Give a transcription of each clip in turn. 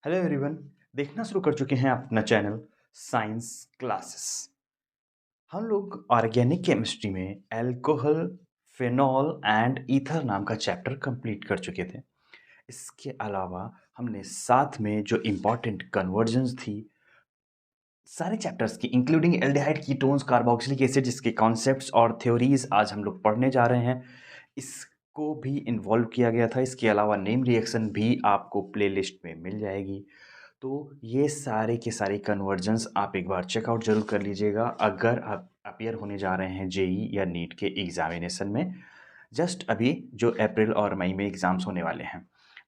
Hello everyone. देखना शुरू कर चुके हैं अपना चैनल साइंस क्लासेस। हम लोग ऑर्गेनिक केमिस्ट्री में अल्कोहल, फिनॉल एंड ईथर नाम का चैप्टर कंप्लीट कर चुके थे। इसके अलावा हमने साथ में जो इम्पोर्टेंट कन्वर्जन्स थी सारे चैप्टर्स की, including aldehyde, ketones, carboxylic acid, जिसके कॉन्सेप्ट्स और थ्योरीज आज हम लोग पढ़ने जा रहे हैं, इसको भी इन्वॉल्व किया गया था। इसके अलावा नेम रिएक्शन भी आपको प्लेलिस्ट में मिल जाएगी। तो ये सारे के सारे कन्वर्जन्स आप एक बार चेकआउट ज़रूर कर लीजिएगा अगर आप अपियर होने जा रहे हैं जेई या नीट के एग्जामिनेशन में। जस्ट अभी जो अप्रैल और मई में एग्ज़ाम्स होने वाले हैं।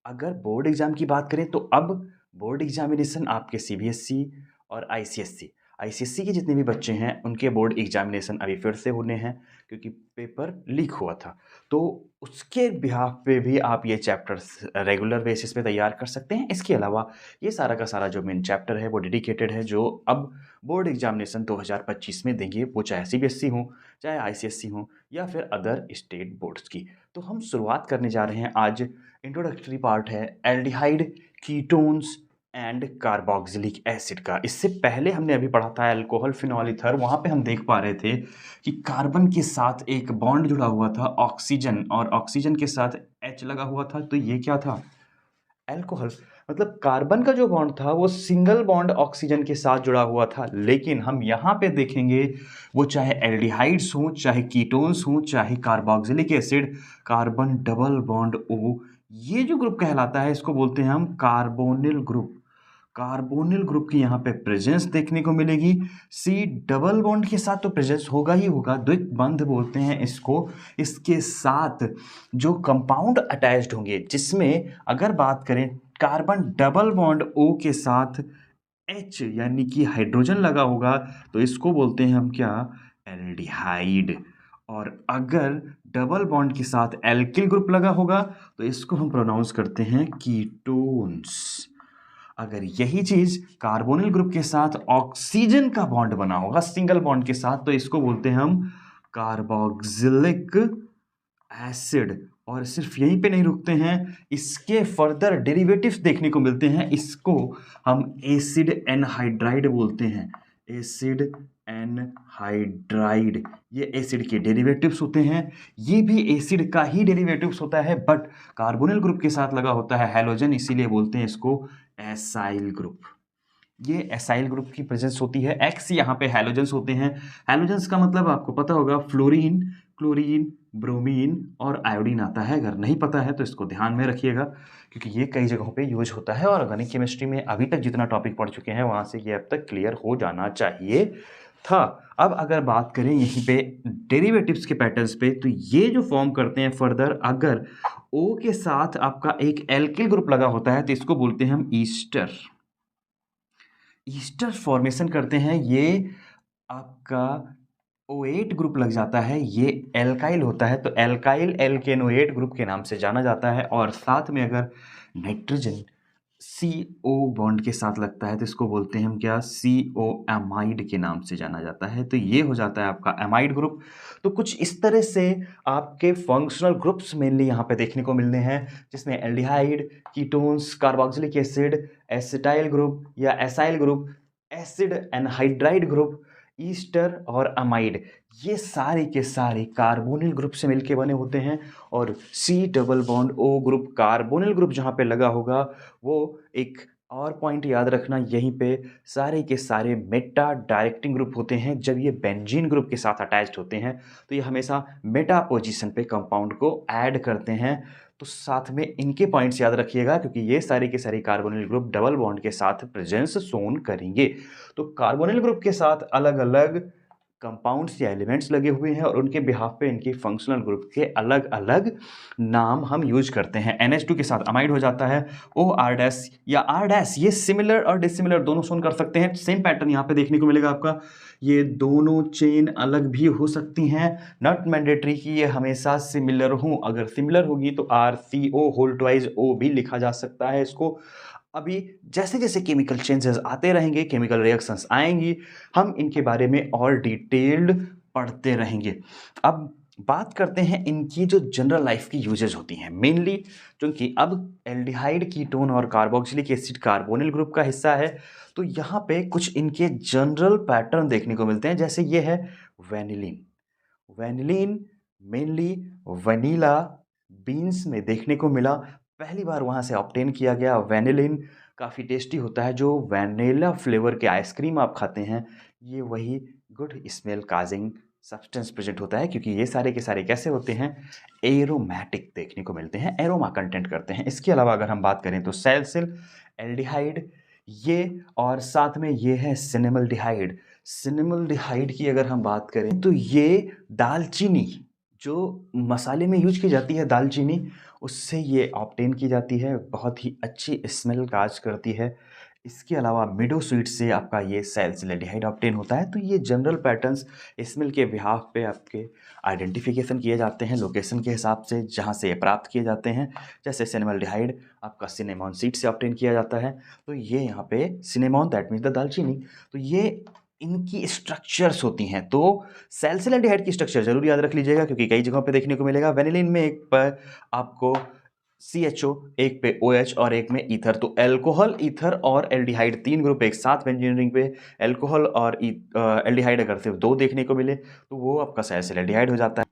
अगर बोर्ड एग्ज़ाम की बात करें तो अब बोर्ड एग्जामिनेशन आपके सीबीएसई और आईसीएसई के जितने भी बच्चे हैं उनके बोर्ड एग्जामिनेशन अभी फिर से होने हैं, क्योंकि पेपर लीक हुआ था। तो उसके बिहाफ पे भी आप ये चैप्टर्स रेगुलर बेसिस पे तैयार कर सकते हैं। इसके अलावा ये सारा का सारा जो मेन चैप्टर है वो डेडिकेटेड है, जो अब बोर्ड एग्जामिनेशन 2025 में देंगे, वो चाहे सीबीएसई हो, चाहे आईसीएसई हो, या फिर अदर स्टेट बोर्ड्स की। तो हम शुरुआत करने जा रहे हैं। आज इंट्रोडक्टरी पार्ट है aldehyde, ketones and carboxylic acid का। इससे पहले हमने अभी पढ़ा था अल्कोहल, फिनॉल, ईथर। वहाँ पे हम देख पा रहे थे कि कार्बन के साथ एक बॉन्ड जुड़ा हुआ था ऑक्सीजन, और ऑक्सीजन के साथ H लगा हुआ था। तो ये क्या था? अल्कोहल। मतलब कार्बन का जो बॉन्ड था वो सिंगल बॉन्ड ऑक्सीजन के साथ जुड़ा हुआ था। लेकिन हम यहाँ पे देखेंगे वो चाहे एल्डिहाइड्स हों, चाहे कीटोन्स हों, चाहे carboxylic acid, carbon double bond O, ये जो ग्रुप कहलाता है इसको बोलते हैं हम कार्बोनिल ग्रुप। कार्बोनिल ग्रुप की यहाँ पे प्रेजेंस देखने को मिलेगी। सी डबल बॉन्ड के साथ तो प्रेजेंस होगा ही होगा, द्वित्व बंध बोलते हैं इसको। इसके साथ जो कंपाउंड अटैच्ड होंगे, जिसमें अगर बात करें कार्बन डबल बॉन्ड O के साथ H यानी कि हाइड्रोजन लगा होगा, तो इसको बोलते हैं हम क्या? एल्डिहाइड। और अगर डबल बॉन्ड के साथ एल्किल ग्रुप लगा होगा तो इसको हम प्रोनाउंस करते हैं कीटोन्स। अगर यही चीज कार्बोनिल ग्रुप के साथ ऑक्सीजन का बॉन्ड बना होगा सिंगल बॉन्ड के साथ, तो इसको बोलते हैं हम कार्बोक्सिलिक एसिड। और सिर्फ यहीं पे नहीं रुकते हैं, इसके फर्दर डेरिवेटिव्स देखने को मिलते हैं। इसको हम एसिड एनहाइड्राइड बोलते हैं। एसिड एनहाइड्राइड, ये एसिड के डेरिवेटिव्स होते हैं। ये भी एसिड का ही डेरिवेटिव्स होता है, बट कार्बोनिल ग्रुप के साथ लगा होता है हैलोजन, इसीलिए बोलते हैं इसको एसाइल ग्रुप। ये एसाइल ग्रुप की प्रेजेंस होती है। एक्स यहाँ पे हैलोजेंस होते हैं। हैलोजेंस का मतलब आपको पता होगा, फ्लोरीन, क्लोरीन, ब्रोमीन और आयोडीन आता है। अगर नहीं पता है तो इसको ध्यान में रखिएगा, क्योंकि ये कई जगहों पे यूज होता है। और ऑर्गेनिक केमिस्ट्री में अभी तक जितना टॉपिक पढ़ चुके हैं वहाँ से ये अब तक क्लियर हो जाना चाहिए था। अब अगर बात करें यहीं पे डेरिवेटिव्स के पैटर्न्स पे, तो ये जो फॉर्म करते हैं फर्दर, अगर O के साथ आपका एक एल्किल ग्रुप लगा होता है तो इसको बोलते हैं हम ईस्टर। ईस्टर फॉर्मेशन करते हैं। ये आपका O8 ग्रुप लग जाता है, ये एल्काइल होता है, तो एल्काइल एल्केनोएट ग्रुप के नाम से जाना जाता है। और साथ में अगर नाइट्रोजन CO बॉन्ड के साथ लगता है तो इसको बोलते हैं हम क्या? CO एमाइड के नाम से जाना जाता है। तो ये हो जाता है आपका एमाइड ग्रुप। तो कुछ इस तरह से आपके फंक्शनल ग्रुप्स मेनली यहाँ पे देखने को मिलने हैं, जिसमें aldehyde, ketones, carboxylic acid, acetyl group या acyl group, acid anhydride group, ester और अमाइड, ये सारे के सारे कार्बोनिल ग्रुप से मिलके बने होते हैं। और C double bond O group, carbonyl group जहाँ पे लगा होगा, वो एक और पॉइंट याद रखना, यहीं पे सारे के सारे मेटा डायरेक्टिंग ग्रुप होते हैं। जब ये बेंजीन ग्रुप के साथ अटैच्ड होते हैं तो ये हमेशा मेटा पोजीशन पे कंपाउंड को ऐड करते हैं। तो साथ में इनके पॉइंट्स याद रखिएगा, क्योंकि ये सारे के सारे कार्बोनिल ग्रुप डबल बॉन्ड के साथ प्रेजेंस शोन करेंगे। तो कार्बोनिल ग्रुप के साथ अलग अलग कंपाउंड्स या एलिमेंट्स लगे हुए हैं, और उनके बिहाफ पे इनके फंक्शनल ग्रुप के अलग अलग नाम हम यूज करते हैं। NH2 के साथ अमाइड हो जाता है, OR- या R-, ये सिमिलर और डिसिमिलर दोनों शोन कर सकते हैं। सेम पैटर्न यहाँ पे देखने को मिलेगा आपका। ये दोनों चेन अलग भी हो सकती हैं, नॉट मैंडेटरी कि ये हमेशा सिमिलर हों। अगर सिमिलर होगी तो RCO2O भी लिखा जा सकता है इसको। अभी जैसे जैसे केमिकल चेंजेस आते रहेंगे, केमिकल रिएक्शंस आएंगी, हम इनके बारे में और डिटेल्ड पढ़ते रहेंगे। अब बात करते हैं इनकी जो जनरल लाइफ की यूजेज होती हैं मेनली, क्योंकि अब एल्डिहाइड कीटोन और कार्बोक्सिलिक एसिड कार्बोनिल ग्रुप का हिस्सा है, तो यहाँ पे कुछ इनके जनरल पैटर्न देखने को मिलते हैं। जैसे ये है vanillin. Vanillin mainly vanilla beans में देखने को मिला, पहली बार वहाँ से ऑब्टेन किया गया। वेनिलीन काफ़ी टेस्टी होता है, जो वैनिला फ्लेवर के आइसक्रीम आप खाते हैं, ये वही good smell causing substance present होता है, क्योंकि ये सारे के सारे कैसे होते हैं, एरोमेटिक देखने को मिलते हैं, एरोमा कंटेंट करते हैं। इसके अलावा अगर हम बात करें तो सैलिसिल एल्डिहाइड, ये और साथ में ये है सिनेमल्डिहाइड। सिनेमल्डिहाइड की अगर हम बात करें तो ये दालचीनी, जो मसाले में यूज की जाती है दालचीनी, उससे ये ऑब्टेन की जाती है, बहुत ही अच्छी स्मेल काज करती है। इसके अलावा मिडो स्वीट से आपका ये सैलिसिलडिहाइड ऑब्टेन होता है। तो ये जनरल पैटर्न्स स्मेल के बिहाफ पे आपके आइडेंटिफिकेशन किए जाते हैं लोकेशन के हिसाब से जहाँ से ये प्राप्त किए जाते हैं। जैसे सिनेमल्डिहाइड आपका सिनेमॉन सीड से ऑब्टेन किया जाता है, तो ये यहाँ पे सिनेमॉन दैट मीन्स द दालचीनी। तो ये इनकी स्ट्रक्चर्स होती हैं। तो सैलिसिलडिहाइड की स्ट्रक्चर जरूर याद रख लीजिएगा, क्योंकि कई जगहों पे देखने को मिलेगा। वेनिलीन में एक पर आपको CHO, एक पे OH और एक में ईथर। तो एल्कोहल, ईथर और एल्डिहाइड तीन ग्रुप एक साथ बेंजीन रिंग पे। एल्कोहल और एल्डिहाइड अगर सिर्फ दो देखने को मिले तो वो आपका सैलिसिलडिहाइड हो जाता है।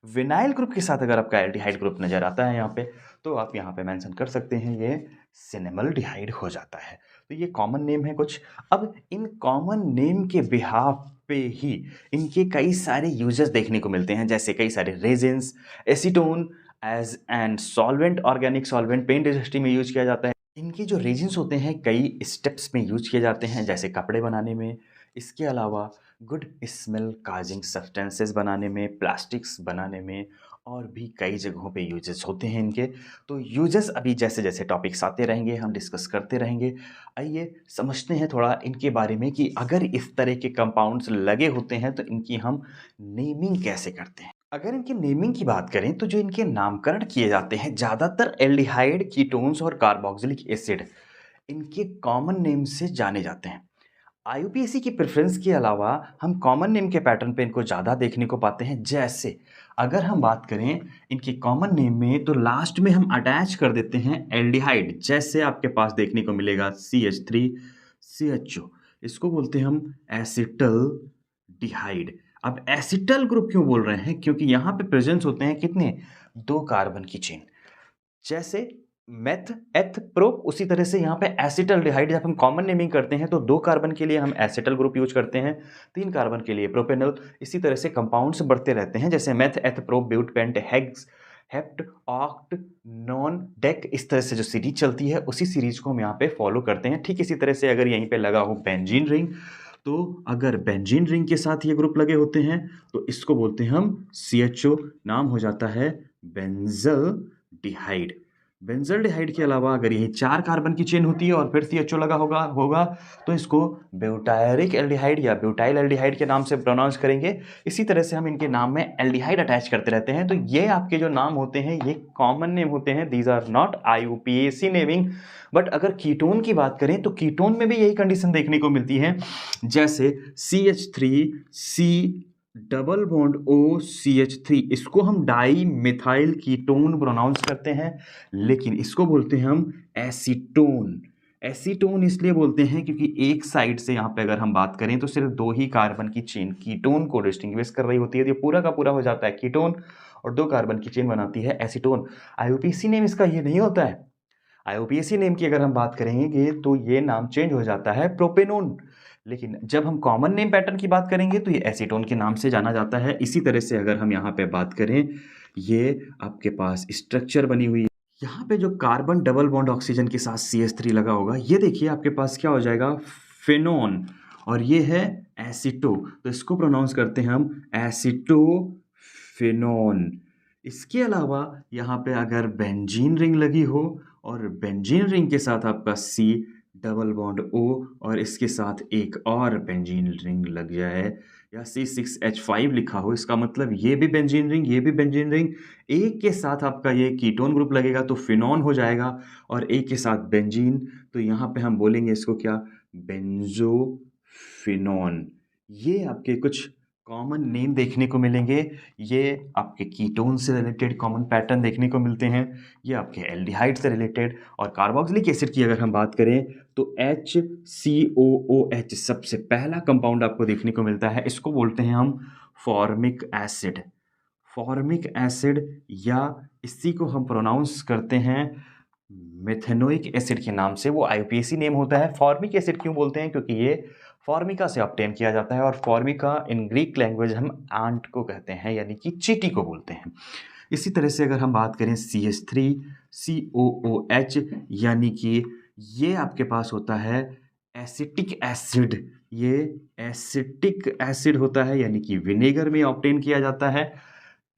विनाइल ग्रुप के साथ अगर आपका एल्डिहाइड ग्रुप नजर आता है यहाँ पे, तो आप यहाँ पे मेंशन कर सकते हैं ये सिनेमल्डिहाइड हो जाता है। तो ये कॉमन नेम है कुछ। अब इन कॉमन नेम के बिहाफ पे ही इनके कई सारे यूजेस देखने को मिलते हैं, जैसे कई सारे resins, acetone as and solvent, organic solvent, paint industry में यूज किया जाता है। इनके जो रेजिन्स होते हैं कई स्टेप्स में यूज किए जाते हैं, जैसे कपड़े बनाने में, इसके अलावा गुड स्मेल काजिंग सब्सटेंसेस बनाने में, प्लास्टिक्स बनाने में, और भी कई जगहों पे यूजेस होते हैं इनके। तो यूजेस अभी जैसे जैसे टॉपिक्स आते रहेंगे हम डिस्कस करते रहेंगे। आइए समझते हैं थोड़ा इनके बारे में कि अगर इस तरह के कंपाउंड्स लगे होते हैं तो इनकी हम नेमिंग कैसे करते हैं। अगर इनकी नेमिंग की बात करें तो जो इनके नामकरण किए जाते हैं, ज़्यादातर एल्डिहाइड कीटोन्स और कार्बोक्सिलिक एसिड इनके कॉमन नेम से जाने जाते हैं। IUPAC की प्रेफरेंस के अलावा हम कॉमन नेम के पैटर्न पे इनको ज़्यादा देखने को पाते हैं। जैसे अगर हम बात करें इनके कॉमन नेम में, तो लास्ट में हम अटैच कर देते हैं एल्डिहाइड। जैसे आपके पास देखने को मिलेगा CH3 CHO, इसको बोलते हैं हम एसिटल डिहाइड। अब एसिटल ग्रुप क्यों बोल रहे हैं, क्योंकि यहाँ पे प्रेजेंस होते हैं कितने, दो कार्बन की चेन। जैसे मेथ एथ प्रो, उसी तरह से यहाँ पे एसिटल्डिहाइड जब हम कॉमन नेमिंग करते हैं तो दो कार्बन के लिए हम एसिटल ग्रुप यूज करते हैं, तीन कार्बन के लिए प्रोपेनल। इसी तरह से कंपाउंड्स बढ़ते रहते हैं, जैसे meth eth pro but pent hex hept oct non dec, इस तरह से जो सीरीज चलती है उसी सीरीज को हम यहाँ पे फॉलो करते हैं। ठीक इसी तरह से अगर यहीं पे लगा हो बेंजीन रिंग, तो अगर बेंजीन रिंग के साथ ये ग्रुप लगे होते हैं तो इसको बोलते हैं हम CHO, नाम हो जाता है बेंजल डिहाइड। बेंजल्डिहाइड के अलावा अगर यही चार कार्बन की चेन होती है और फिर CHO लगा होगा तो इसको ब्यूटायरिक एल्डिहाइड या ब्यूटाइल एल्डिहाइड के नाम से प्रोनाउंस करेंगे। इसी तरह से हम इनके नाम में एल्डिहाइड अटैच करते रहते हैं। तो ये आपके जो नाम होते हैं ये कॉमन नेम होते हैं, these are not IUPAC naming. But अगर कीटोन की बात करें तो कीटोन में भी यही कंडीशन देखने को मिलती है। जैसे CH3C डबल बॉन्ड OCH3, इसको हम डाई मिथाइल कीटोन प्रोनाउंस करते हैं, लेकिन इसको बोलते हैं हम एसीटोन। एसीटोन इसलिए बोलते हैं क्योंकि एक साइड से यहाँ पे अगर हम बात करें तो सिर्फ दो ही कार्बन की चेन कीटोन को डिस्टिंग्विश कर रही होती है, तो ये पूरा का पूरा हो जाता है कीटोन और दो कार्बन की चेन बनाती है एसीटोन। IUPAC नेम इसका ये नहीं होता है। IUPAC नेम की अगर हम बात करेंगे तो ये नाम चेंज हो जाता है प्रोपेनोन, लेकिन जब हम कॉमन नेम पैटर्न की बात करेंगे तो ये एसीटोन के नाम से जाना जाता है। इसी तरह से अगर हम यहाँ पे बात करें, ये आपके पास स्ट्रक्चर बनी हुई है, यहाँ पे जो कार्बन डबल बॉन्ड ऑक्सीजन के साथ CH3 लगा होगा, ये देखिए आपके पास क्या हो जाएगा, फेनोन, और ये है एसिटो, तो इसको प्रोनाउंस करते हैं हम एसिटो फेनोन। इसके अलावा यहाँ पे अगर बेंजीन रिंग लगी हो और बेंजीन रिंग के साथ आपका C डबल बॉन्ड O और इसके साथ एक और बेंजीन रिंग लग जाए या C6H5 लिखा हो, इसका मतलब ये भी बेंजीन रिंग, ये भी बेंजीन रिंग, एक के साथ आपका ये कीटोन ग्रुप लगेगा तो फिनॉन हो जाएगा, और एक के साथ बेंजीन, तो यहाँ पे हम बोलेंगे इसको क्या, बेंजोफिनॉन। ये आपके कुछ कॉमन नेम देखने को मिलेंगे। ये आपके कीटोन से रिलेटेड कॉमन पैटर्न देखने को मिलते हैं, ये आपके एल्डिहाइड से रिलेटेड। और कार्बोक्सिलिक एसिड की अगर हम बात करें तो HCOOH सबसे पहला कंपाउंड आपको देखने को मिलता है। इसको बोलते हैं हम फॉर्मिक एसिड। फॉर्मिक एसिड या इसी को हम प्रोनाउंस करते हैं मेथेनोइक एसिड के नाम से। वो IUPAC नेम होता है। फॉर्मिक एसिड क्यों बोलते हैं? क्योंकि ये फॉर्मिका से ऑब्टेन किया जाता है, और फॉर्मिका इन ग्रीक लैंग्वेज हम आंट को कहते हैं, यानी कि चींटी को बोलते हैं। इसी तरह से अगर हम बात करें CH3COOH, यानी कि ये आपके पास होता है एसिटिक एसिड। ये एसिटिक एसिड होता है, यानी कि विनेगर में ऑब्टेन किया जाता है,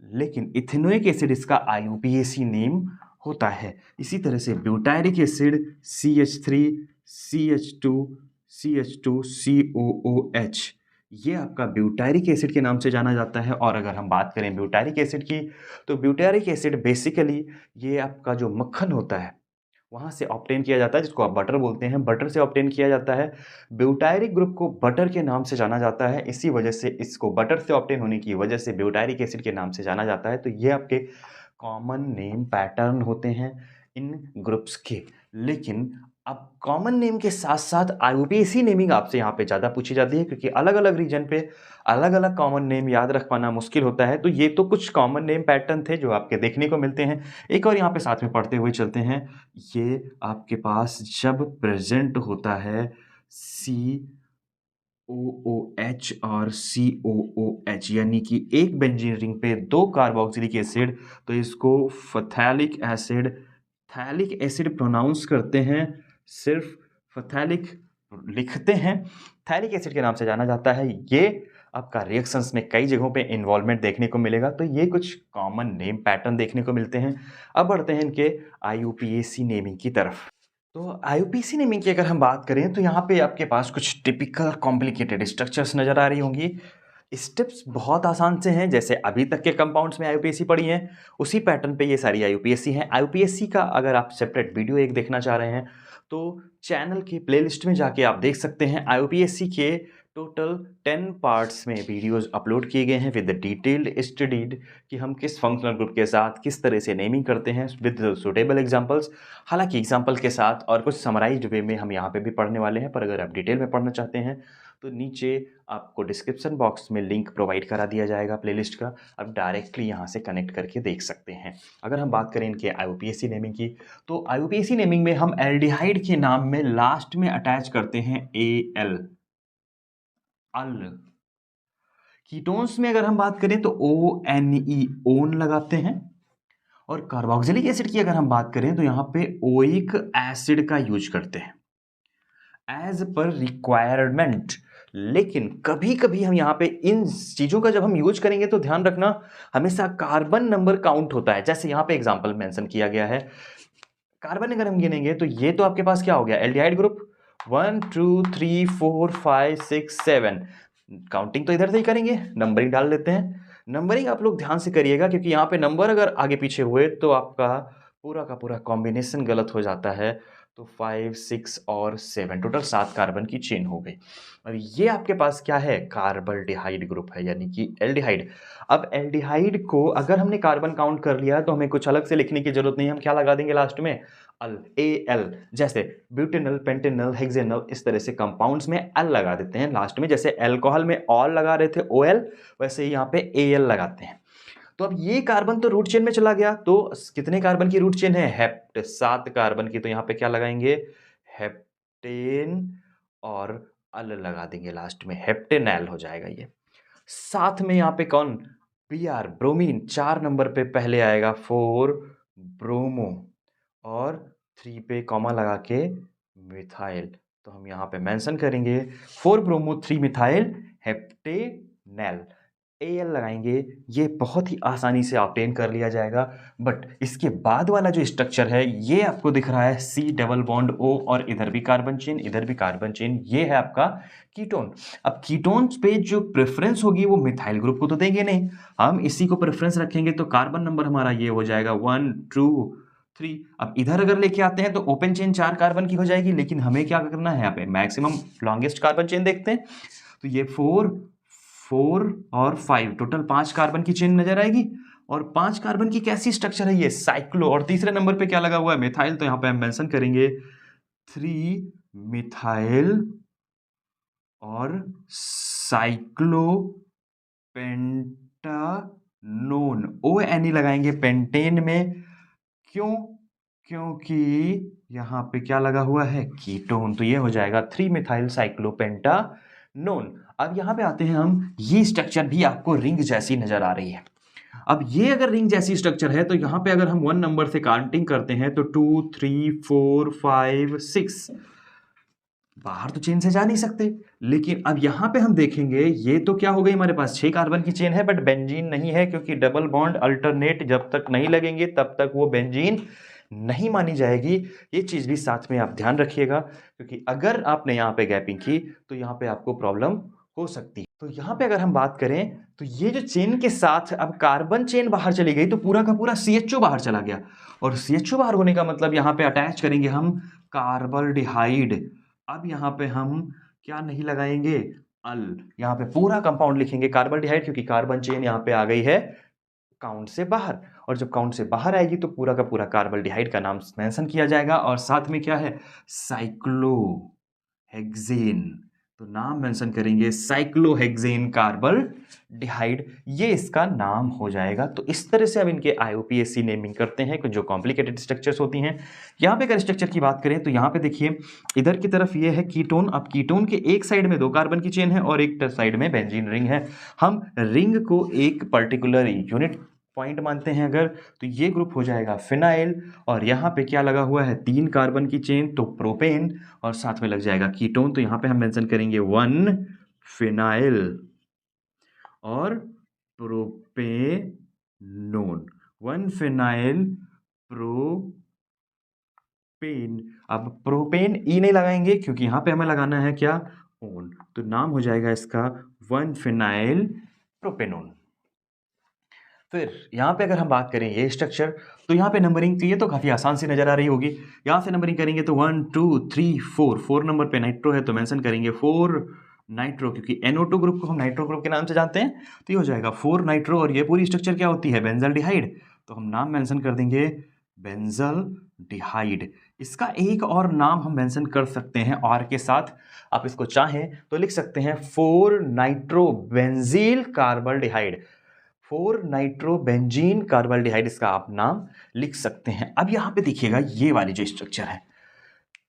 लेकिन इथेनोइक एसिड इसका IUPAC नेम होता है। इसी तरह से ब्यूटायरिक एसिड CH3CH2CH2COOH, ये आपका ब्यूटायरिक एसिड के नाम से जाना जाता है। और अगर हम बात करें ब्यूटायरिक एसिड की, तो ब्यूटायरिक एसिड बेसिकली ये आपका जो मक्खन होता है वहाँ से ऑब्टेन किया जाता है, जिसको आप बटर बोलते हैं। बटर से ऑब्टेन किया जाता है। ब्यूटायरिक ग्रुप को बटर के नाम से जाना जाता है, इसी वजह से इसको बटर से ऑब्टेन होने की वजह से ब्यूटायरिक एसिड के नाम से जाना जाता है। तो ये आपके कॉमन नेम पैटर्न होते हैं इन ग्रुप्स के। लेकिन अब कॉमन नेम के साथ साथ IUPAC नेमिंग आपसे यहाँ पे ज़्यादा पूछी जाती है, क्योंकि अलग अलग रीजन पे अलग अलग कॉमन नेम याद रख पाना मुश्किल होता है। तो ये तो कुछ कॉमन नेम पैटर्न थे जो आपके देखने को मिलते हैं। एक और यहाँ पे साथ में पढ़ते हुए चलते हैं। ये आपके पास जब प्रेजेंट होता है COOH और COOH, यानी कि एक बेंजीन रिंग पे दो कार्बोक्सिलिक एसिड, तो इसको फथैलिक एसिड, थैलिक एसिड प्रोनाउंस करते हैं, सिर्फ फथैलिक लिखते हैं, थैलिक एसिड के नाम से जाना जाता है। ये आपका रिएक्शंस में कई जगहों पे इन्वॉल्वमेंट देखने को मिलेगा। तो ये कुछ कॉमन नेम पैटर्न देखने को मिलते हैं। अब बढ़ते हैं इनके IUPAC नेमिंग की तरफ। तो IUPAC नेमिंग की अगर हम बात करें तो यहाँ पे आपके पास कुछ टिपिकल कॉम्प्लिकेटेड स्ट्रक्चर्स नज़र आ रही होंगी। स्टेप्स बहुत आसान से हैं, जैसे अभी तक के कंपाउंड्स में IUPAC पढ़ी हैं, उसी पैटर्न पे ये सारी IUPAC हैं। IUPAC का अगर आप सेपरेट वीडियो एक देखना चाह रहे हैं तो चैनल की प्लेलिस्ट में जाके आप देख सकते हैं। IUPAC के टोटल 10 पार्ट्स में वीडियोस अपलोड किए गए हैं विद डिटेल्ड स्टडीड कि हम किस फंक्शनल ग्रुप के साथ किस तरह से नेमिंग करते हैं विद सुटेबल एग्जांपल्स। हालांकि एग्जांपल के साथ और कुछ समराइज्ड वे में हम यहाँ पे भी पढ़ने वाले हैं, पर अगर आप डिटेल में पढ़ना चाहते हैं तो नीचे आपको डिस्क्रिप्शन बॉक्स में लिंक प्रोवाइड करा दिया जाएगा प्लेलिस्ट का, आप डायरेक्टली यहाँ से कनेक्ट करके देख सकते हैं। अगर हम बात करें इनके IUPAC नेमिंग की, तो IUPAC नेमिंग में हम एल्डिहाइड के नाम में लास्ट में अटैच करते हैं AL, अल। कीटोन्स में अगर हम बात करें तो ONE, ओन लगाते हैं। और कार्बोक्सिलिक एसिड की अगर हम बात करें तो यहाँ पे ओइक एसिड का यूज करते हैं एज पर रिक्वायरमेंट। लेकिन कभी कभी हम यहाँ पे इन चीज़ों का जब हम यूज करेंगे तो ध्यान रखना हमेशा कार्बन नंबर काउंट होता है। जैसे यहाँ पे एग्जांपल मेंशन किया गया है, कार्बन अगर हम गिनेंगे तो ये तो आपके पास क्या हो गया, एल्डिहाइड ग्रुप 1 2 3 4 5 6 7। काउंटिंग तो इधर से ही करेंगे, नंबरिंग डाल लेते हैं। नंबरिंग आप लोग ध्यान से करिएगा, क्योंकि यहाँ पे नंबर अगर आगे पीछे हुए तो आपका पूरा का पूरा कॉम्बिनेशन गलत हो जाता है। तो 5 6 और 7 टोटल 7 कार्बन की चेन हो गई। और ये आपके पास क्या है, कार्बल्डिहाइड ग्रुप है, यानी कि एल्डिहाइड। अब एल्डिहाइड को अगर हमने कार्बन काउंट कर लिया तो हमें कुछ अलग से लिखने की जरूरत नहीं, हम क्या लगा देंगे लास्ट में, अल, AL। जैसे ब्यूटेनल, पेंटेनल, हेक्सेनल, इस तरह से कंपाउंड्स में अल लगा देते हैं लास्ट में। जैसे अल्कोहल में ऑल लगा रहे थे OL, वैसे ही यहाँ पे AL लगाते हैं। तो अब ये कार्बन तो रूट चेन में चला गया, तो कितने कार्बन की रूट चेन है, हेप्ट, 7 कार्बन की। तो यहाँ पे क्या लगाएंगे, हेप्टेन, और अल लगा देंगे लास्ट में, हेप्टेनैल हो जाएगा ये। साथ में यहाँ पे कौन, Br, ब्रोमीन 4 नंबर पे पहले आएगा, 4 ब्रोमो, और 3 पे कॉमा लगा के मिथाइल। तो हम यहाँ पे मेंशन करेंगे 4 ब्रोमो 3 मिथाइल हेप्टेनैल, AL लगाएंगे। ये बहुत ही आसानी से ऑब्टेन कर लिया जाएगा। बट इसके बाद वाला जो स्ट्रक्चर है ये आपको दिख रहा है C डबल बॉन्ड O, और इधर भी कार्बन चेन, इधर भी कार्बन चेन, ये है आपका कीटोन। अब कीटोन्स पे जो प्रेफरेंस होगी वो मिथाइल ग्रुप को तो देंगे नहीं, हम इसी को प्रेफरेंस रखेंगे। तो कार्बन नंबर हमारा ये हो जाएगा 1 2 3। अब इधर अगर लेके आते हैं तो ओपन चेन 4 कार्बन की हो जाएगी, लेकिन हमें क्या करना है, यहाँ पे मैक्सिमम लॉन्गेस्ट कार्बन चेन देखते हैं। तो ये 4 4 और 5, टोटल 5 कार्बन की चेन नजर आएगी। और 5 कार्बन की कैसी स्ट्रक्चर है ये, साइक्लो। और तीसरे नंबर पे क्या लगा हुआ है, मिथाइल। तो यहां पे हम मेंशन करेंगे 3 मिथाइल और साइक्लोपेंटानोन, ONE लगाएंगे पेंटेन में। क्यों? क्योंकि यहां पे क्या लगा हुआ है, कीटोन। तो ये हो जाएगा 3 मिथाइल साइक्लोपेंटानोन। अब यहां पे आते हैं हम, ये स्ट्रक्चर भी आपको रिंग जैसी नजर आ रही है। अब ये अगर रिंग जैसी स्ट्रक्चर है तो यहां पे अगर हम 1 नंबर से काउंटिंग करते हैं तो 2 3 4 5 6, बाहर तो चेन से जा नहीं सकते। लेकिन अब यहां पे हम देखेंगे, ये तो क्या हो गई, हमारे पास 6 कार्बन की चेन है बट बेंजीन नहीं है, क्योंकि डबल बॉन्ड अल्टरनेट जब तक नहीं लगेंगे तब तक वो बेंजीन नहीं मानी जाएगी। ये चीज भी साथ में आप ध्यान रखिएगा, क्योंकि अगर आपने यहाँ पे गैपिंग की तो यहाँ पे आपको प्रॉब्लम हो सकती है। तो यहाँ पे अगर हम बात करें तो ये जो चेन के साथ अब कार्बन चेन बाहर चली गई तो पूरा का पूरा CHO बाहर चला गया। और CHO बाहर होने का मतलब यहाँ पे अटैच करेंगे हम कार्बल्डिहाइड। अब यहाँ पे हम क्या नहीं लगाएंगे, अल। यहाँ पे पूरा कंपाउंड लिखेंगे कार्बल्डिहाइड, क्योंकि कार्बन चेन यहाँ पे आ गई है काउंट से बाहर। और जब काउंट से बाहर आएगी तो पूरा का पूरा कार्बल्डिहाइड का नाम मेंशन किया जाएगा। और साथ में क्या है, साइक्लोहेक्सेन। तो नाम मेंशन करेंगे साइक्लोहेक्सेन कार्बल्डिहाइड, ये इसका नाम हो जाएगा। तो इस तरह से अब इनके IUPAC नेमिंग करते हैं, कुछ जो कॉम्प्लिकेटेड स्ट्रक्चर्स होती हैं। यहाँ पे अगर स्ट्रक्चर की बात करें तो यहाँ पे देखिए, इधर की तरफ ये है कीटोन। अब कीटोन के एक साइड में 2 कार्बन की चेन है और एक साइड में बेंजीन रिंग है। हम रिंग को एक पर्टिकुलर यूनिट पॉइंट मानते हैं अगर, तो ये ग्रुप हो जाएगा फिनाइल। और यहाँ पे क्या लगा हुआ है, 3 कार्बन की चेन, तो प्रोपेन, और साथ में लग जाएगा कीटोन। तो यहाँ पे हम मेंशन करेंगे 1 फिनाइल और प्रोपेनोन, 1 फिनाइल प्रोपेन। अब प्रोपेन ई नहीं लगाएंगे क्योंकि यहाँ पे हमें लगाना है क्या, ओन। तो नाम हो जाएगा इसका 1 फिनाइल प्रोपेनोन। फिर यहाँ पे अगर हम बात करें ये स्ट्रक्चर, तो यहाँ पे नंबरिंग, तो ये तो काफ़ी आसान सी नज़र आ रही होगी। यहाँ से नंबरिंग करेंगे तो 1 2 3 4, 4 नंबर पे नाइट्रो है तो मेंशन करेंगे 4 नाइट्रो, क्योंकि NO2 ग्रुप को हम नाइट्रो ग्रुप के नाम से जानते हैं। तो ये हो जाएगा 4 नाइट्रो। और ये पूरी स्ट्रक्चर क्या होती है, बेंजल्डिहाइड। तो हम नाम मेंशन कर देंगे बेंजल्डिहाइड। इसका एक और नाम हम मेंशन कर सकते हैं R के साथ, आप इसको चाहें तो लिख सकते हैं 4 नाइट्रो बेंजील कार्बल्डिहाइड, 4 नाइट्रोबेंजीन कार्बल्डिहाइड, इसका आप नाम लिख सकते हैं। अब यहां पे देखिएगा ये वाली जो स्ट्रक्चर है,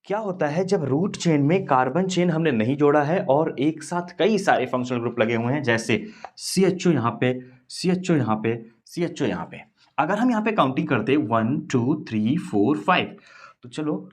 क्या होता है जब रूट चेन में कार्बन चेन हमने नहीं जोड़ा है और एक साथ कई सारे फंक्शनल ग्रुप लगे हुए हैं, जैसे CHO यहाँ पे, CHO यहाँ पे, CHO यहाँ पे। अगर हम यहाँ पे काउंटिंग करते 1 2 3 4 5, तो चलो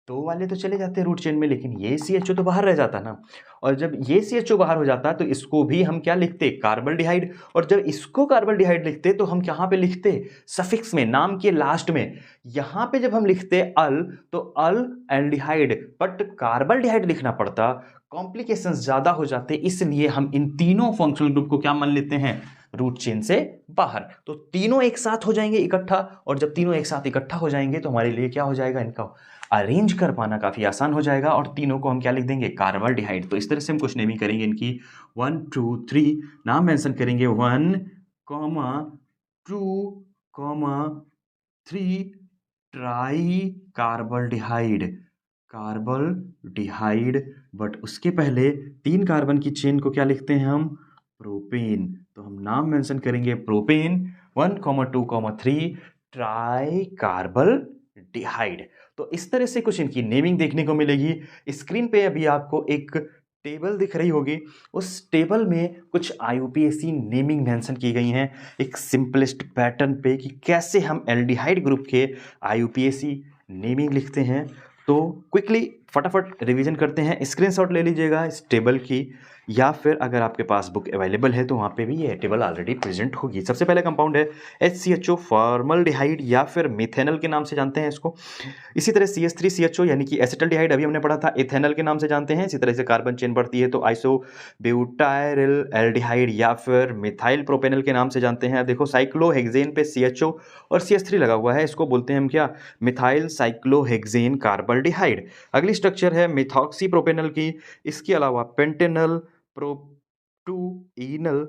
2 वाले तो चले जाते हैं रूट चेन में, लेकिन ये CHO तो बाहर रह जाता ना। और जब ये CHO बाहर हो जाता तो इसको भी हम क्या लिखते, कार्बल्डिहाइड। और जब इसको कार्बल्डिहाइड लिखते तो हम कहाँ पे लिखते, सफिक्स में, नाम के लास्ट में। यहाँ पे जब हम लिखते अल तो अल एल्डिहाइड, बट कार्बल्डिहाइड लिखना पड़ता, कॉम्प्लिकेशंस ज्यादा हो जाते, इसलिए हम इन तीनों फंक्शनल ग्रुप को क्या मान लेते हैं, रूट चेन से बाहर। तो तीनों एक साथ हो जाएंगे इकट्ठा, और जब तीनों एक साथ इकट्ठा हो जाएंगे तो हमारे लिए क्या हो जाएगा, इनका अरेंज कर पाना काफी आसान हो जाएगा। और तीनों को हम क्या लिख देंगे, कार्बल्डिहाइड। तो इस तरह से हम कुछ नेमिंग करेंगे इनकी, 1 2 3, नाम मेंशन करेंगे 1 2 3 ट्राई कार्बल्डिहाइड, कार्बल्डिहाइड। बट उसके पहले 3 कार्बन की चेन को क्या लिखते हैं हम, प्रोपेन। तो हम नाम मेंशन करेंगे प्रोपेन, 1 2 3 ट्राई कार्बल्डिहाइड। तो इस तरह से कुछ इनकी नेमिंग देखने को मिलेगी। स्क्रीन पे अभी आपको एक टेबल दिख रही होगी, उस टेबल में कुछ IUPAC नेमिंग मेंशन की गई हैं एक सिंपलेस्ट पैटर्न पे, कि कैसे हम एल्डिहाइड ग्रुप के IUPAC नेमिंग लिखते हैं। तो क्विकली फटाफट रिवीजन करते हैं, स्क्रीनशॉट ले लीजिएगा इस टेबल की, या फिर अगर आपके पास बुक अवेलेबल है तो वहाँ पे भी ये टेबल ऑलरेडी प्रेजेंट होगी। सबसे पहले कंपाउंड है HCHO, फॉर्मल्डिहाइड या फिर मिथेनल के नाम से जानते हैं इसको। इसी तरह CH3CHO यानी कि एसिटल्डिहाइड, अभी हमने पढ़ा था, इथेनल के नाम से जानते हैं। इसी तरह से कार्बन चेन बढ़ती है तो आइसोब्यूटाइल एल्डिहाइड या फिर मिथाइल प्रोपेनल के नाम से जानते हैं। अब देखो साइक्लोहेक्सेन पे CHO और CH3 लगा हुआ है, इसको बोलते हैं हम क्या, मिथाइल साइक्लोहेक्सेन कार्बल्डिहाइड। अगली स्ट्रक्चर है मिथॉक्सी प्रोपेनल की, इसके अलावा पेंटेनल इनल,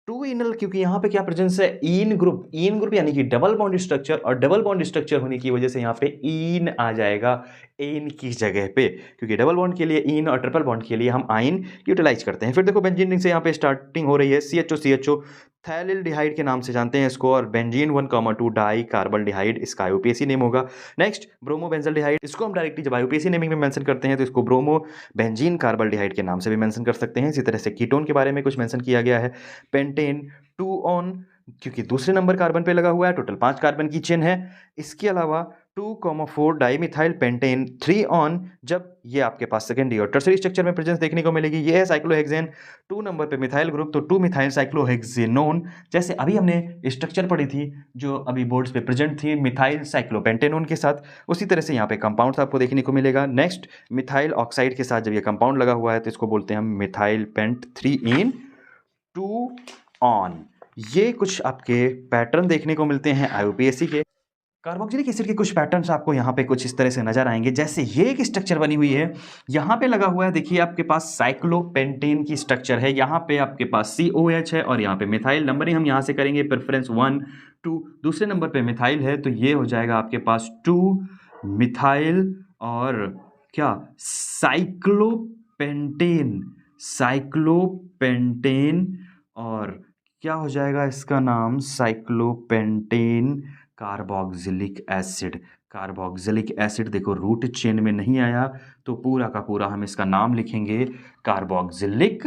टू इनल क्योंकि यहाँ पे क्या प्रेजेंस है, इन ग्रुप यानी कि डबल बॉन्ड स्ट्रक्चर, और डबल बॉन्ड स्ट्रक्चर होने की वजह से यहाँ पे इन आ जाएगा एन की जगह पे, क्योंकि डबल बॉन्ड के लिए इन और ट्रिपल बॉन्ड के लिए हम आइन यूटिलाइज करते हैं। फिर देखो बेंजीन रिंग से यहाँ पे स्टार्टिंग हो रही है CHO थैलिल्डिहाइड के नाम से जानते हैं इसको, और बेंजीन 1,2 डाई कार्बल्डिहाइड, इसका IUPAC नेम होगा। नेक्स्ट ब्रोमो बेंजल्डिहाइड, इसको हम डायरेक्टली जब IUPAC नेमिंग में मेंशन करते हैं तो इसको ब्रोमो बेंजीन कार्बल्डिहाइड के नाम से भी मेंशन कर सकते हैं। इसी तरह से कीटोन के बारे में कुछ मेंशन किया गया है, पेंटेन 2 ऑन, क्योंकि दूसरे नंबर कार्बन पे लगा हुआ है, टोटल 5 कार्बन की चेन है। इसके अलावा 2,4 डाइमिथाइल पेंटेन 3 ऑन, जब ये आपके पास सेकेंडरी और टर्सरी स्ट्रक्चर में प्रेजेंस देखने को मिलेगी। ये है साइक्लोहेक्सेन, 2 नंबर पे मिथाइल ग्रुप, तो 2 मिथाइल साइक्लोहेक्सेनोन, जैसे अभी हमने स्ट्रक्चर पढ़ी थी जो अभी बोर्ड्स पे प्रेजेंट थी मिथाइल साइक्लोपेंटेनोन के साथ, उसी तरह से यहाँ पे कंपाउंड्स आपको देखने को मिलेगा। नेक्स्ट मिथाइल ऑक्साइड के साथ जब ये कंपाउंड लगा हुआ है तो इसको बोलते हैं हम मिथाइल पेंट 3 इन 2 ऑन। ये कुछ आपके पैटर्न देखने को मिलते हैं IUPAC के। कार्बोक्सिलिक एसिड के कुछ पैटर्न्स आपको यहाँ पे कुछ इस तरह से नजर आएंगे, जैसे ये एक स्ट्रक्चर बनी हुई है, यहाँ पे लगा हुआ है, देखिए आपके पास साइक्लोपेंटेन की स्ट्रक्चर है, यहाँ पे आपके पास COH है और यहाँ पे मिथाइल। नंबरिंग हम यहाँ से करेंगे प्रेफरेंस 1 2, दूसरे नंबर पे मिथाइल है तो ये हो जाएगा आपके पास 2 मिथाइल और क्या साइक्लोपेंटेन और क्या हो जाएगा इसका नाम, साइक्लोपेंटेन कार्बोक्सिलिक एसिड। देखो रूट चेन में नहीं आया तो पूरा का पूरा हम इसका नाम लिखेंगे कार्बोक्सिलिक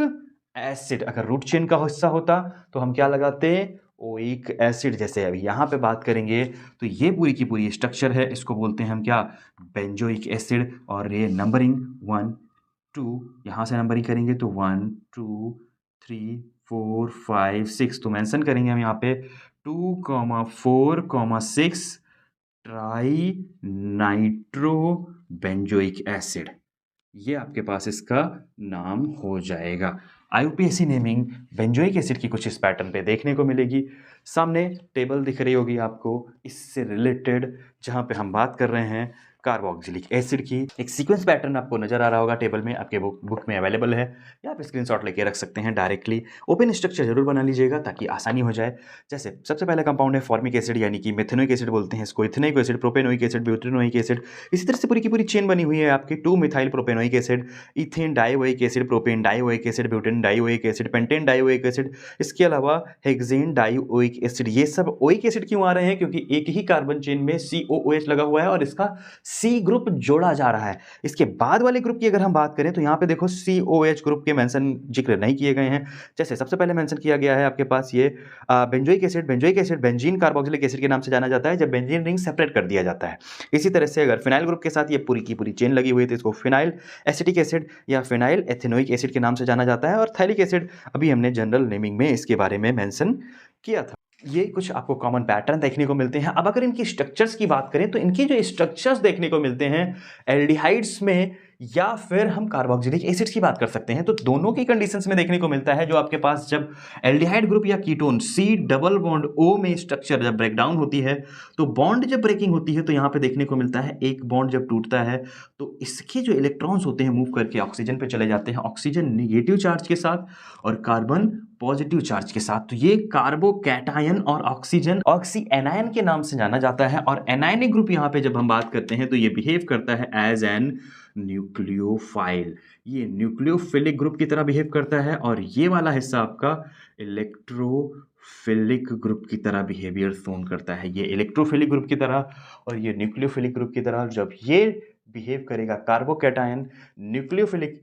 एसिड। अगर रूट चेन का हिस्सा होता तो हम क्या लगाते, ओइक एसिड। जैसे अभी यहाँ पे बात करेंगे तो ये पूरी की पूरी स्ट्रक्चर है, इसको बोलते हैं हम क्या, बेंजोइक एसिड। और ये नंबरिंग 1 2, यहाँ से नंबरिंग करेंगे तो 1 2 3 4 5 6, तो मेंशन करेंगे हम यहाँ पे 2,4,6 ट्राई नाइट्रो बेंजोइक एसिड, ये आपके पास इसका नाम हो जाएगा। IUPAC नेमिंग बेंजोइक एसिड की कुछ इस पैटर्न पे देखने को मिलेगी। सामने टेबल दिख रही होगी आपको इससे रिलेटेड, जहाँ पे हम बात कर रहे हैं कार्बोक्सिलिक एसिड की। एक सीक्वेंस पैटर्न आपको नजर आ रहा होगा टेबल में, आपके बुक में अवेलेबल है, या आप स्क्रीनशॉट लेके रख सकते हैं डायरेक्टली। ओपन स्ट्रक्चर जरूर बना लीजिएगा ताकि आसानी हो जाए। जैसे सबसे पहला कंपाउंड है फॉर्मिक एसिड, यानी कि मेथेनोइक एसिड बोलते हैं इसको, ethanoic acid, propanoic acid, butanoic acid. इसी तरह से पूरी की पूरी चेन बनी हुई है आपकी 2 methyl propanoic acid, ethane dioic acid, propane dioic acid, butane dioic acid, pentane dioic acid. इसके अलावा हेक्सेन डाइओइक एसिड। ये सब ओइक एसिड क्यों आ रहे हैं, क्योंकि एक ही कार्बन चेन में COOH लगा हुआ है और इसका C ग्रुप जोड़ा जा रहा है। इसके बाद वाले ग्रुप की अगर हम बात करें तो यहाँ पे देखो COH ग्रुप के मेंशन जिक्र नहीं किए गए हैं। जैसे सबसे पहले मेंशन किया गया है आपके पास ये benzoic acid benzene carboxylic acid के नाम से जाना जाता है जब बेंजीन रिंग सेपरेट कर दिया जाता है। इसी तरह से अगर फिनाइल ग्रुप के साथ ये पूरी की पूरी चेन लगी हुई है तो इसको फिनाइल एसिटिक एसिड या फिनाइल एथेनोइक एसिड के नाम से जाना जाता है। और थैलिक एसिड अभी हमने जनरल नेमिंग में इसके बारे में मेंशन किया था। ये कुछ आपको कॉमन पैटर्न देखने को मिलते हैं। अब अगर इनकी स्ट्रक्चर्स की बात करें तो इनकी जो स्ट्रक्चर्स देखने को मिलते हैं एल्डिहाइड्स में या फिर हम कार्बोक्सिलिक एसिड्स की बात कर सकते हैं, तो दोनों की कंडीशंस में देखने को मिलता है। जो आपके पास जब एल्डिहाइड ग्रुप या ketone C double bond O में स्ट्रक्चर जब ब्रेक डाउन होती है तो बॉन्ड जब ब्रेकिंग होती है तो यहाँ पे देखने को मिलता है एक बॉन्ड जब टूटता है तो इसके जो इलेक्ट्रॉन्स होते हैं मूव करके ऑक्सीजन पे चले जाते हैं, ऑक्सीजन नेगेटिव चार्ज के साथ और कार्बन पॉजिटिव चार्ज के साथ। तो ये कार्बोकैटायन और ऑक्सीजन ऑक्सी एनायन के नाम से जाना जाता है। और एनायनिक ग्रुप यहाँ पे जब हम बात करते हैं तो ये बिहेव करता है एज एन न्यूक्लियोफाइल, ये न्यूक्लियोफिलिक ग्रुप की तरह बिहेव करता है। और ये वाला हिस्सा आपका इलेक्ट्रोफिलिक ग्रुप की तरह बिहेवियर शोन करता है, ये इलेक्ट्रोफिलिक ग्रुप की तरह और ये न्यूक्लियोफिलिक ग्रुप की तरह। जब ये बिहेव करेगा कार्बोकैटायन न्यूक्लियोफिलिक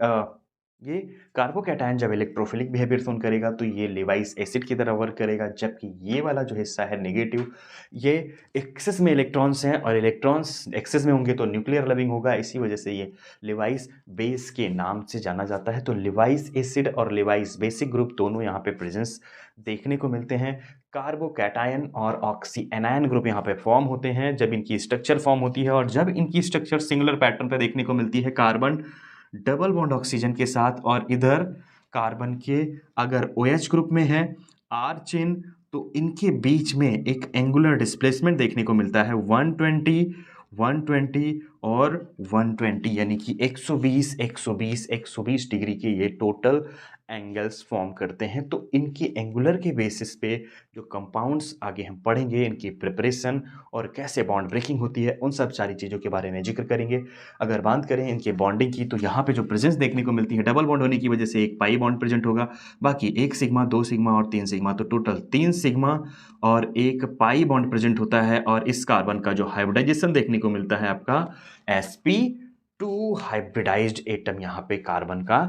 ये कार्बोकैटायन जब इलेक्ट्रोफिलिक बिहेवियर शोन करेगा तो ये लेवाइस एसिड की तरह वर्क करेगा। जबकि ये वाला जो हिस्सा है नेगेटिव, ये एक्सेस में इलेक्ट्रॉन्स हैं और इलेक्ट्रॉन्स एक्सेस में होंगे तो न्यूक्लियर लविंग होगा, इसी वजह से ये लेवाइस बेस के नाम से जाना जाता है। तो लेवाइस एसिड और लेवाइस बेसिक ग्रुप दोनों यहाँ पे प्रेजेंस देखने को मिलते हैं। कार्बोकैटायन और ऑक्सी एनायन ग्रुप यहाँ पे फॉर्म होते हैं जब इनकी स्ट्रक्चर फॉर्म होती है। और जब इनकी स्ट्रक्चर सिंगुलर पैटर्न पे देखने को मिलती है कार्बन डबल बॉन्ड ऑक्सीजन के साथ और इधर कार्बन के अगर OH ग्रुप में है R चेन तो इनके बीच में एक एंगुलर डिस्प्लेसमेंट देखने को मिलता है 120 और 120 यानी कि 120 120 120 डिग्री के ये टोटल एंगल्स फॉर्म करते हैं। तो इनके एंगुलर के बेसिस पे जो कंपाउंड्स आगे हम पढ़ेंगे, इनकी प्रिपरेशन और कैसे बॉन्ड ब्रेकिंग होती है, उन सब सारी चीज़ों के बारे में जिक्र करेंगे। अगर बात करें इनके बॉन्डिंग की, तो यहाँ पे जो प्रेजेंस देखने को मिलती है, डबल बॉन्ड होने की वजह से एक पाई बॉन्ड प्रेजेंट होगा, बाकी 1 सिग्मा 2 सिग्मा और 3 सिग्मा, तो टोटल 3 सिग्मा और एक पाई बॉन्ड प्रेजेंट होता है। और इस कार्बन का जो हाइब्रिडाइजेशन देखने को मिलता है आपका sp2 हाइब्रिडाइज्ड एटम यहाँ पे कार्बन का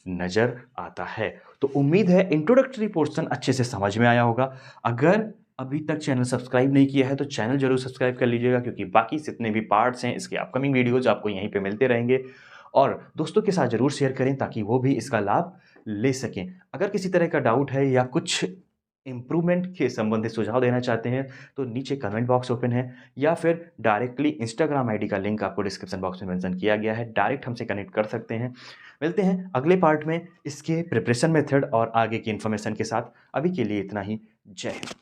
नजर आता है। तो उम्मीद है इंट्रोडक्टरी पोर्शन अच्छे से समझ में आया होगा। अगर अभी तक चैनल सब्सक्राइब नहीं किया है तो चैनल जरूर सब्सक्राइब कर लीजिएगा, क्योंकि बाकी जितने भी पार्ट्स हैं इसके अपकमिंग वीडियोज आपको यहीं पे मिलते रहेंगे। और दोस्तों के साथ जरूर शेयर करें ताकि वो भी इसका लाभ ले सकें। अगर किसी तरह का डाउट है या कुछ इम्प्रूवमेंट के संबंधित सुझाव देना चाहते हैं तो नीचे कमेंट बॉक्स ओपन है, या फिर डायरेक्टली इंस्टाग्राम आईडी का लिंक आपको डिस्क्रिप्शन बॉक्स में मेंशन किया गया है, डायरेक्ट हमसे कनेक्ट कर सकते हैं। मिलते हैं अगले पार्ट में इसके प्रिपरेशन मेथड और आगे की इन्फॉर्मेशन के साथ। अभी के लिए इतना ही। जय हिंद।